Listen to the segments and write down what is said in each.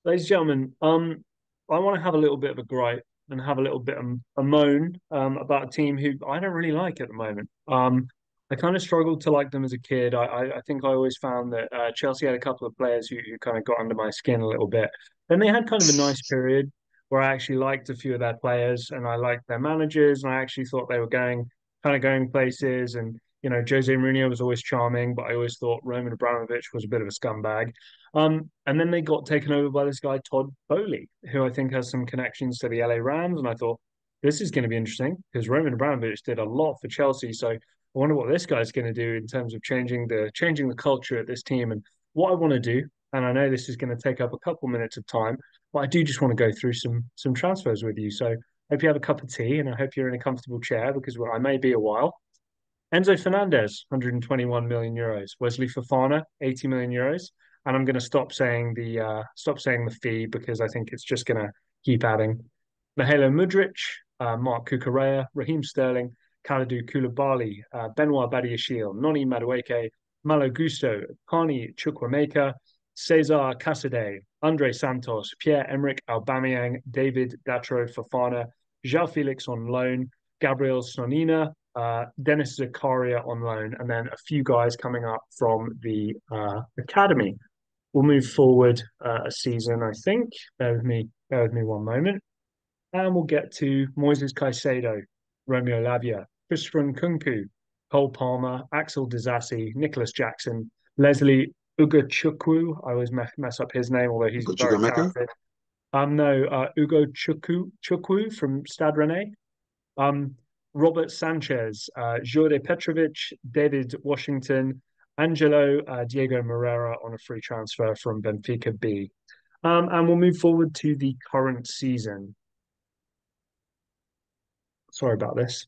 Ladies and gentlemen, I want to have a little bit of a gripe and have a little bit of a moan about a team who I don't really like at the moment. I kind of struggled to like them as a kid. I think I always found that Chelsea had a couple of players who kind of got under my skin a little bit. Then they had kind of a nice period where I actually liked a few of their players and I liked their managers and I actually thought they were going places. And Jose Mourinho was always charming, but I always thought Roman Abramovich was a bit of a scumbag. And then they got taken over by this guy, Todd Boehly, who I think has some connections to the LA Rams. And I thought, this is going to be interesting because Roman Abramovich did a lot for Chelsea. So I wonder what this guy's going to do in terms of changing the culture at this team. And what I want to do, and I know this is going to take up a couple minutes of time, but I do just want to go through some transfers with you. So I hope you have a cup of tea and I hope you're in a comfortable chair because I may be a while. Enzo Fernandez, 121 million euros. Wesley Fofana, 80 million euros. And I'm going to stop saying the fee because I think it's just going to keep adding. Mahalo Mudryk, Mark Cucurella, Raheem Sterling, Kalidou Koulibaly, Benoit Badiashile, Noni Madueke, Malo Gusto, Carney Chukwuemeka, Cesar Casade, Andre Santos, Pierre-Emerick Aubameyang, David Datro Fofana, Joao Felix on loan, Gabriel Sonina, Dennis Zakaria on loan, and then a few guys coming up from the academy. We'll move forward a season, I think. Bear with me one moment. And we'll get to Moises Caicedo, Romeo Lavia, Christopher Nkunku, Cole Palmer, Axel Disasi, Nicholas Jackson, Leslie Ugachukwu. I always mess up his name, although he's very Chukwuemeka. talented. No, Ugo Chukwu from Stade Rennais. Um, Robert Sanchez, Jure Petrovic, David Washington, Angelo Diego Moreira on a free transfer from Benfica B. And we'll move forward to the current season. Sorry about this.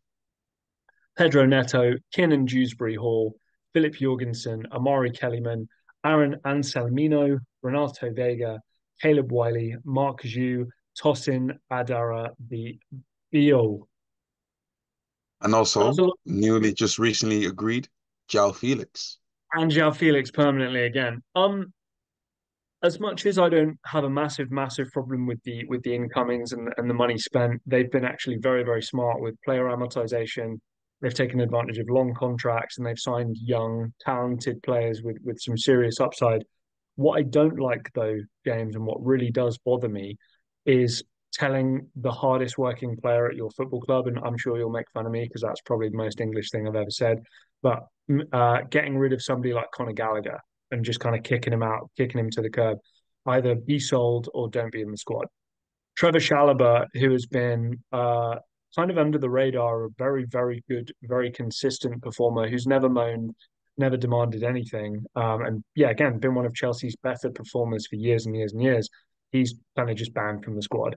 Pedro Neto, Kiernan Dewsbury Hall, Philip Jorgensen, Amari Kellyman, Aaron Anselmino, Renato Vega, Caleb Wiley, Mark Zhu, Tosin Adara, the Bio. And That was also a lot. newly just recently agreed, Joao Felix. And Joao Felix permanently again. As much as I don't have a massive problem with the incomings and the money spent, they've been actually very smart with player amortization. They've taken advantage of long contracts and they've signed young, talented players with some serious upside. What I don't like though, James, and what really does bother me is telling the hardest working player at your football club, and I'm sure you'll make fun of me because that's probably the most English thing I've ever said, but getting rid of somebody like Connor Gallagher and just kind of kicking him out, kicking him to the curb. Either be sold or don't be in the squad. Trevor Chalobah, who has been kind of under the radar, a very good, very consistent performer who's never moaned, never demanded anything. And yeah, again, been one of Chelsea's better performers for years and years and years. He's kind of just banned from the squad.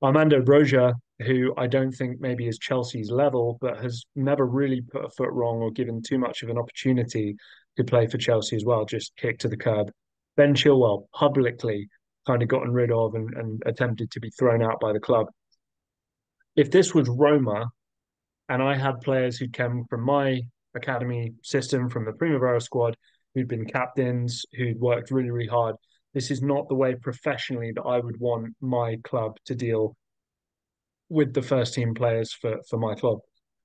Armando Broja, who I don't think maybe is Chelsea's level, but has never really put a foot wrong or given too much of an opportunity to play for Chelsea as well, just kicked to the curb. Ben Chilwell publicly kind of gotten rid of and attempted to be thrown out by the club. If this was Roma and I had players who came from my academy system, from the Primavera squad, who'd been captains, who'd worked really hard, this is not the way professionally that I would want my club to deal with the first team players for my club.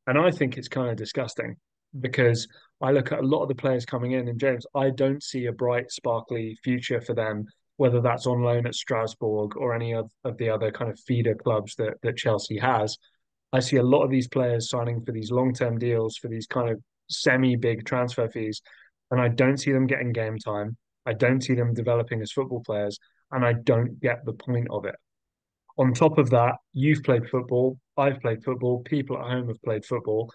And I think it's kind of disgusting because I look at a lot of the players coming in, and James, I don't see a bright, sparkly future for them, whether that's on loan at Strasbourg or any of the other kind of feeder clubs that Chelsea has. I see a lot of these players signing for these long-term deals for these kind of semi-big transfer fees, and I don't see them getting game time. I don't see them developing as football players, and I don't get the point of it. On top of that, you've played football, I've played football, people at home have played football.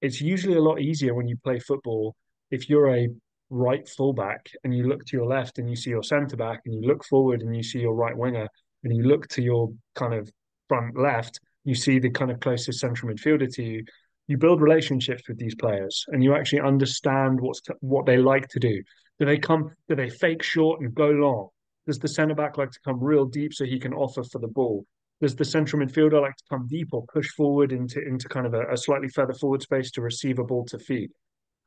It's usually a lot easier when you play football if you're a right fullback and you look to your left and you see your centre back and you look forward and you see your right winger and you look to your kind of front left, you see the kind of closest central midfielder to you. You build relationships with these players and you actually understand what they like to do. Do they fake short and go long? Does the centre back like to come real deep so he can offer for the ball? Does the central midfielder like to come deep or push forward into kind of a slightly further forward space to receive a ball to feed?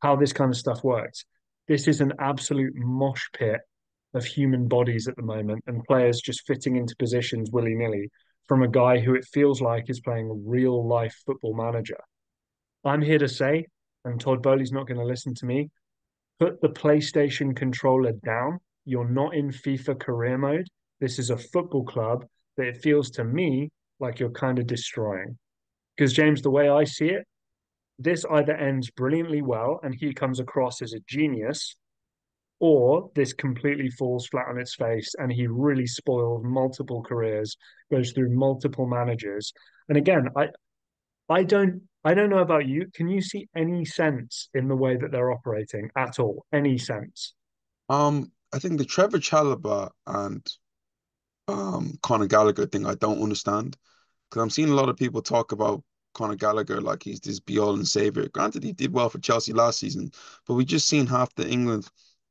How this kind of stuff works. This is an absolute mosh pit of human bodies at the moment and players just fitting into positions willy-nilly from a guy who it feels like is playing a real life football manager. I'm here to say, and Todd Boehly's not going to listen to me, put the PlayStation controller down. You're not in FIFA career mode. This is a football club that it feels to me like you're kind of destroying. Because, James, the way I see it, this either ends brilliantly well and he comes across as a genius, or this completely falls flat on its face and he really spoils multiple careers, goes through multiple managers. And again, I don't know about you. Can you see any sense in the way that they're operating at all? Any sense? I think the Trevor Chalobah and Connor Gallagher thing I don't understand because I'm seeing a lot of people talk about Connor Gallagher like he's this be all and savior. Granted, he did well for Chelsea last season, but we just seen half the England,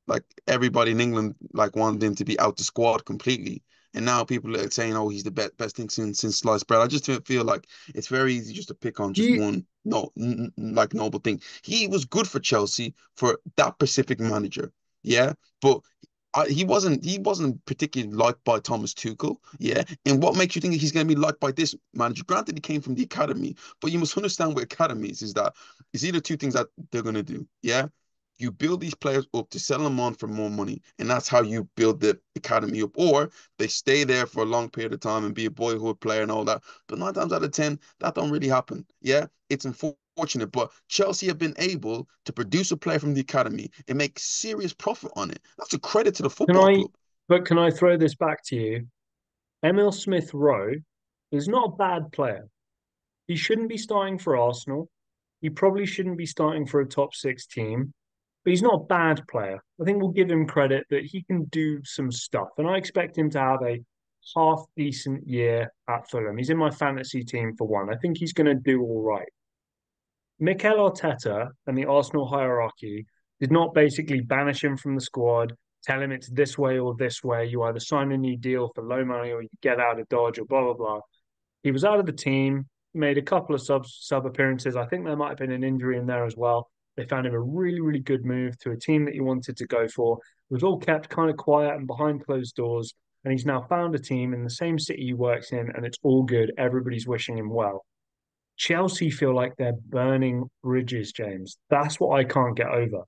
like everybody in England, like wanted him to be out the squad completely. And now people are saying, "Oh, he's the best thing since sliced bread." I just feel like it's very easy just to pick on Do just you, one no like noble thing. He was good for Chelsea for that specific manager, yeah, but he wasn't particularly liked by Thomas Tuchel, yeah. And what makes you think he's going to be liked by this manager? Granted, he came from the academy, but you must understand with academies is that it's either two things that they're going to do, yeah. You build these players up to sell them on for more money, and that's how you build the academy up. Or they stay there for a long period of time and be a boyhood player and all that. But 9 times out of 10, that don't really happen. Yeah, it's unfortunate, but Chelsea have been able to produce a player from the academy and make serious profit on it. That's a credit to the can football I, club. but can I throw this back to you? Emil Smith Rowe is not a bad player. He shouldn't be starting for Arsenal. He probably shouldn't be starting for a top six team, but he's not a bad player. I think we'll give him credit that he can do some stuff. And I expect him to have a half decent year at Fulham. He's in my fantasy team for one. I think he's going to do all right. Mikel Arteta and the Arsenal hierarchy did not basically banish him from the squad, tell him it's this way or this way. You either sign a new deal for low money or you get out of Dodge or blah, blah, blah. He was out of the team, made a couple of sub appearances. I think there might have been an injury in there as well. They found him a really, really good move to a team that he wanted to go for. It was all kept kind of quiet and behind closed doors. And he's now found a team in the same city he works in, and it's all good. Everybody's wishing him well. Chelsea feel like they're burning bridges, James. That's what I can't get over.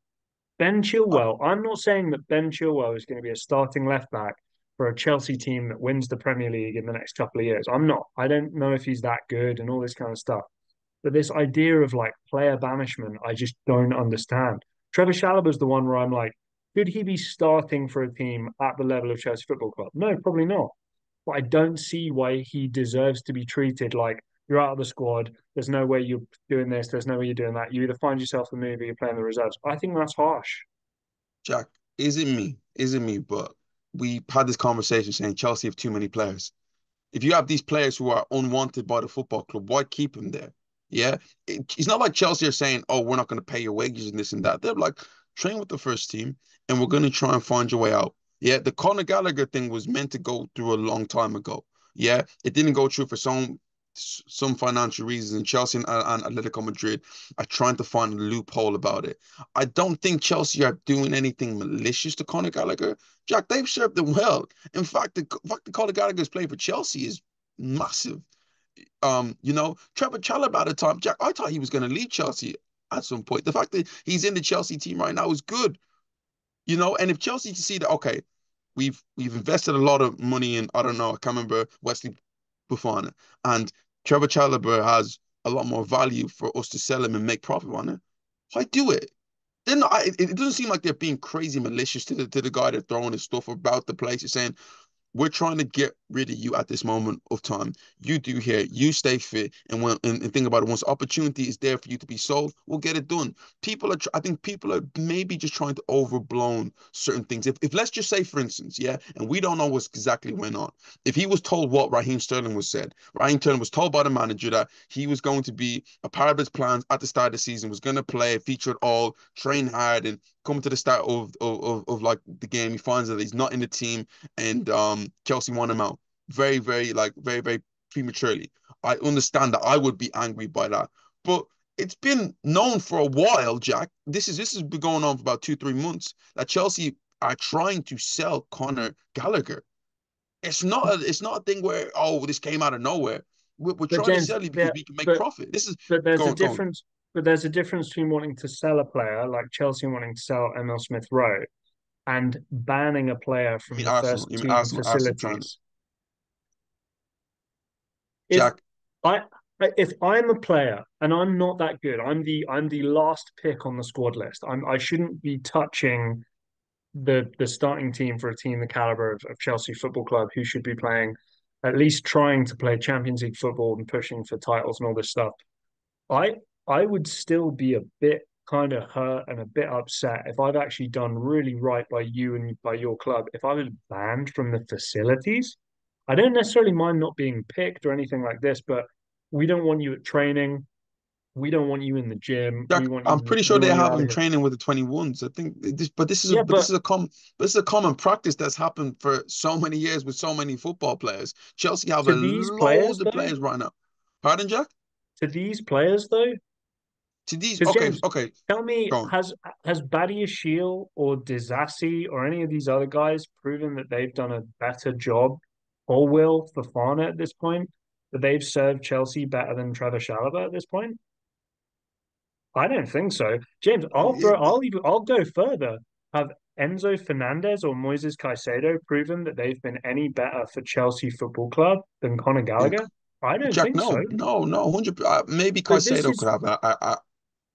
Ben Uh, Chilwell, I'm not saying that Ben Chilwell is going to be a starting left back for a Chelsea team that wins the Premier League in the next couple of years. I'm not. I don't know if he's that good and all this kind of stuff. But this idea of like player banishment, I just don't understand. Trevor Chalobah's the one where I'm like, could he be starting for a team at the level of Chelsea Football Club? No, probably not. But I don't see why he deserves to be treated like you're out of the squad. There's no way you're doing this. There's no way you're doing that. You either find yourself a move or you're playing the reserves. I think that's harsh. Jack, is it me? Is it me? But we had this conversation saying Chelsea have too many players. If you have these players who are unwanted by the football club, why keep them there? Yeah, it's not like Chelsea are saying, "Oh, we're not going to pay your wages and this and that." They're like, train with the first team, and we're going to try and find your way out. Yeah, the Conor Gallagher thing was meant to go through a long time ago. Yeah, it didn't go through for some financial reasons, and Chelsea and Atletico Madrid are trying to find a loophole about it. I don't think Chelsea are doing anything malicious to Conor Gallagher. Jack, they've served him well. In fact, the fact that Conor Gallagher is playing for Chelsea is massive. Trevor Chalobah at the time, Jack, I thought he was going to leave Chelsea at some point. The fact that he's in the Chelsea team right now is good. And if Chelsea see that, okay, we've invested a lot of money in, I don't know, I can't remember Wesley Buffon, and Trevor Chalobah has a lot more value for us to sell him and make profit on it. Why do it? Then it doesn't seem like they're being crazy malicious to the guy that's throwing his stuff about the place. You're saying, we're trying to get rid of you at this moment of time. You do here, you stay fit, and think about it. Once opportunity is there for you to be sold, we'll get it done. I think people are maybe just trying to overblown certain things. If let's just say, for instance, yeah, and we don't know what's exactly went on. If he was told what Raheem Sterling was said, Raheem Sterling was told by the manager that he was going to be a part of his plans at the start of the season, was going to play, feature it all, train hard, and coming to the start of like the game, he finds that he's not in the team and Chelsea won him out very, very, like very, very prematurely. I understand that I would be angry by that, but it's been known for a while, Jack. This has been going on for about 2, 3 months that Chelsea are trying to sell Connor Gallagher. It's not a thing where, oh, this came out of nowhere. We're But trying to James, sell you because there, we can make but profit. This is but there's a go on. difference. But there's a difference between wanting to sell a player like Chelsea wanting to sell Emil Smith Rowe and banning a player You from mean the Arsenal? first You mean team Arsenal trying to facilities. If Jack? I if I'm a player and I'm not that good, I'm the last pick on the squad list. I shouldn't be touching the starting team for a team the caliber of Chelsea Football Club, who should be playing, at least trying to play Champions League football and pushing for titles and all this stuff. I I would still be a bit kind of hurt and a bit upset if I've actually done really right by you and by your club. If I was banned from the facilities, I don't necessarily mind not being picked or anything like this, but we don't want you at training. We don't want you in the gym. We Jack, want I'm you. pretty sure We they want you have out of him here. training with the 21s. I think Yeah, this is this is a common practice that's happened for so many years with so many football players. Chelsea have a to these players load of though, players right now. Pardon, Jack? to these players though, To these, because okay, James, okay, tell me, go on. has Badia Shield or Disassi or any of these other guys proven that they've done a better job, or will Fofana at this point, that they've served Chelsea better than Trevor Chalobah at this point? I don't think so. James, I'll go further. Have Enzo Fernandez or Moises Caicedo proven that they've been any better for Chelsea Football Club than Conor In, Gallagher? I don't Jack, think so. no, 100. Maybe So this Caicedo is could have a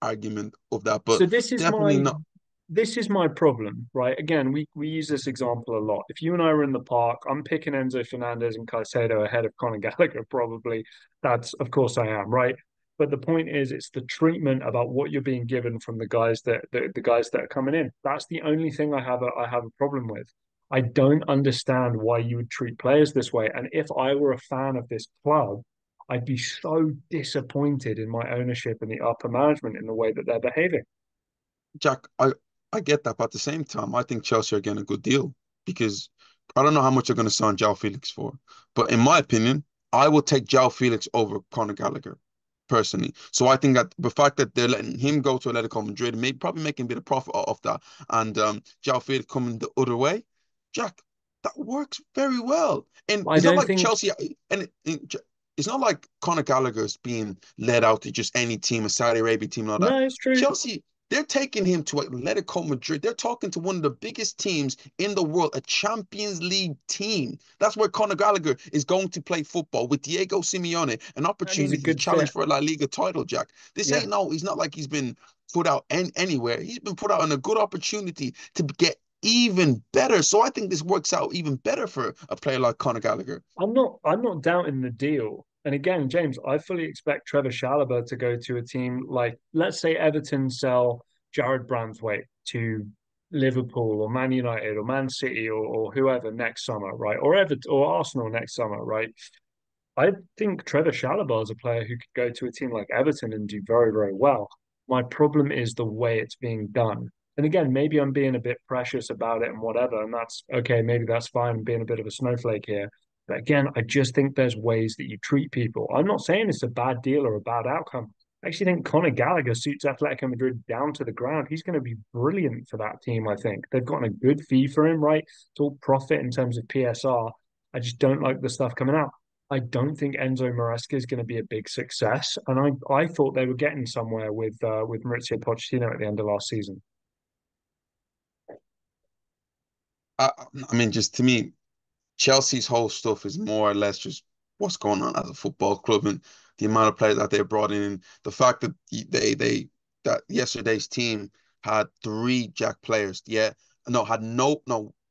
argument of that, but so this is definitely my not. this is my problem, right? Again, we use this example a lot. If you and I were in the park, I'm picking Enzo Fernandez and Caicedo ahead of Conor Gallagher, probably. That's of course I am, right? But the point is, it's the treatment about what you're being given from the guys that are coming in. That's the only thing I have a problem with. I don't understand why you would treat players this way. And if I were a fan of this club, I'd be so disappointed in my ownership and the upper management in the way that they're behaving. Jack, I get that, but at the same time, I think Chelsea are getting a good deal because I don't know how much they're going to sign Joao Felix for, but in my opinion, I will take Joao Felix over Conor Gallagher personally. So I think that the fact that they're letting him go to Atletico Madrid, maybe probably making a bit of profit of that, and Joao Felix coming the other way, Jack, that works very well. And I it's not don't like think Chelsea, and it's not like Conor Gallagher's being led out to just any team, a Saudi Arabia team, and all that. no, it's true. Chelsea, they're taking him to Atletico Madrid. They're talking to one of the biggest teams in the world, a Champions League team. That's where Conor Gallagher is going to play football with Diego Simeone, an And he's a opportunity to good challenge fit. for a La Liga title, Jack. This Yeah. ain't no, he's not like he's been put out anywhere. He's been put out in a good opportunity to get even better. So I think this works out even better for a player like Conor Gallagher. I'm not doubting the deal. And again, James, I fully expect Trevor Chalobah to go to a team like, let's say Everton sell Jared Branthwaite to Liverpool or Man United or Man City or whoever next summer, right? Or Everton or Arsenal next summer, right? I think Trevor Chalobah is a player who could go to a team like Everton and do very, very well. My problem is the way it's being done. And again, maybe I'm being a bit precious about it and whatever, and that's okay. Maybe that's fine, being a bit of a snowflake here. But again, I just think there's ways that you treat people. I'm not saying it's a bad deal or a bad outcome. I actually think Conor Gallagher suits Atletico Madrid down to the ground. He's going to be brilliant for that team, I think. They've gotten a good fee for him, right? It's all profit in terms of PSR. I just don't like the stuff coming out. I don't think Enzo Maresca is going to be a big success, and I thought they were getting somewhere with Maurizio Pochettino at the end of last season. I, I mean, just to me, Chelsea's whole stuff is more or less just what's going on as a football club and the amount of players that they brought in. The fact that that yesterday's team had three Jack players. Yeah, no, had no.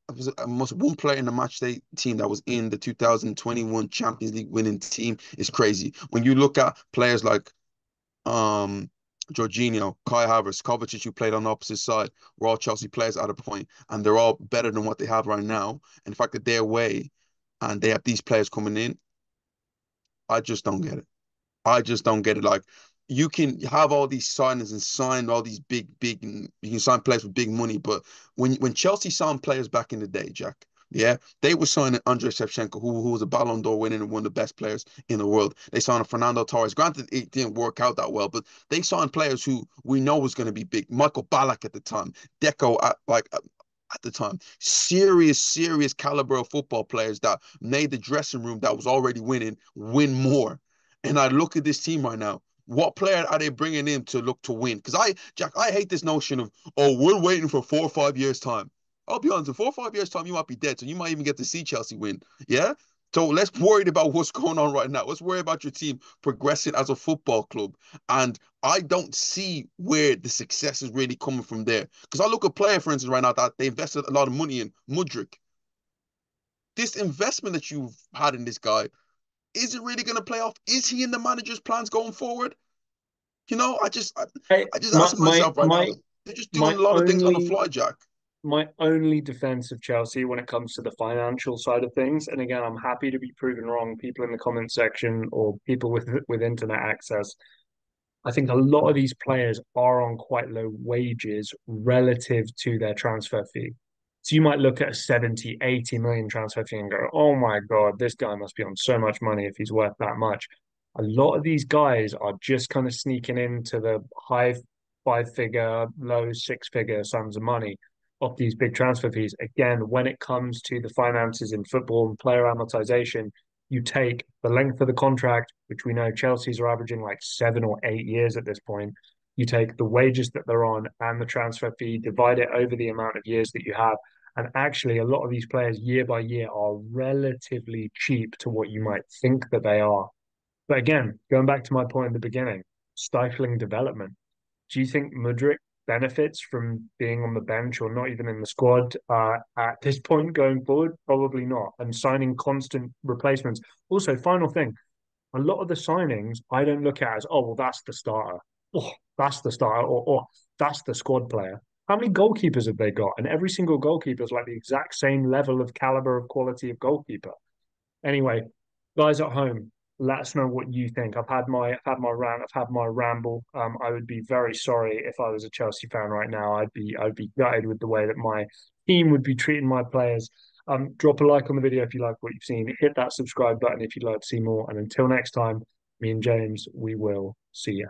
It was almost one player in the match day team that was in the 2021 Champions League winning team is crazy. When you look at players like um Jorginho, Kai Havertz, Kovacic, who played on the opposite side, were all Chelsea players at a point, and they're all better than what they have right now. And the fact that they're away and they have these players coming in, I just don't get it. I just don't get it. Like you can have all these signings and sign all these big, you can sign players with big money, but when Chelsea signed players back in the day, Jack, yeah, they were signing Andrei Shevchenko, who was a Ballon d'Or winner and one of the best players in the world. They signed a Fernando Torres. Granted, it didn't work out that well, but they signed players who we know was going to be big. Michael Ballack at the time, Deco, at the time. Serious, serious caliber of football players that made the dressing room that was already winning win more. And I look at this team right now. What player are they bringing in to look to win? Because Jack, I hate this notion of, oh, we're waiting for 4 or 5 years' time. I'll be honest, in 4 or 5 years' time, you might be dead. So you might even get to see Chelsea win. Yeah. So let's worry about what's going on right now. Let's worry about your team progressing as a football club. And I don't see where the success is really coming from there. Because I look at player, for instance, right now that they invested a lot of money in Mudryk. This investment that you've had in this guy, is it really going to play off? Is he in the manager's plans going forward? I, I just my ask my myself right now, my they're just doing my a lot of things on the only fly, Jack. my only defense of Chelsea when it comes to the financial side of things, and again, I'm happy to be proven wrong. People in the comment section or people with internet access, I think a lot of these players are on quite low wages relative to their transfer fee. So you might look at a 70, 80 million transfer fee and go, oh my God, this guy must be on so much money if he's worth that much. A lot of these guys are just kind of sneaking into the high five figure, low six figure sums of money of these big transfer fees. Again, when it comes to the finances in football and player amortization, you take the length of the contract, which we know Chelsea's are averaging like 7 or 8 years at this point. You take the wages that they're on and the transfer fee, divide it over the amount of years that you have. And actually, a lot of these players year by year are relatively cheap to what you might think that they are. But again, going back to my point in the beginning, stifling development. Do you think Mudryk benefits from being on the bench or not even in the squad at this point going forward? Probably not. And signing constant replacements. Also, final thing, a lot of the signings I don't look at as, oh, well, that's the starter. Oh, that's the starter, or that's the squad player. How many goalkeepers have they got? And every single goalkeeper is like the exact same level of caliber of quality of goalkeeper. Anyway, guys at home, let us know what you think. I've had my rant, I've had my ramble. I would be very sorry if I was a Chelsea fan right now. I'd be gutted with the way that my team would be treating my players. Drop a like on the video if you like what you've seen. Hit that subscribe button if you'd like to see more. And until next time, me and James, we will see you.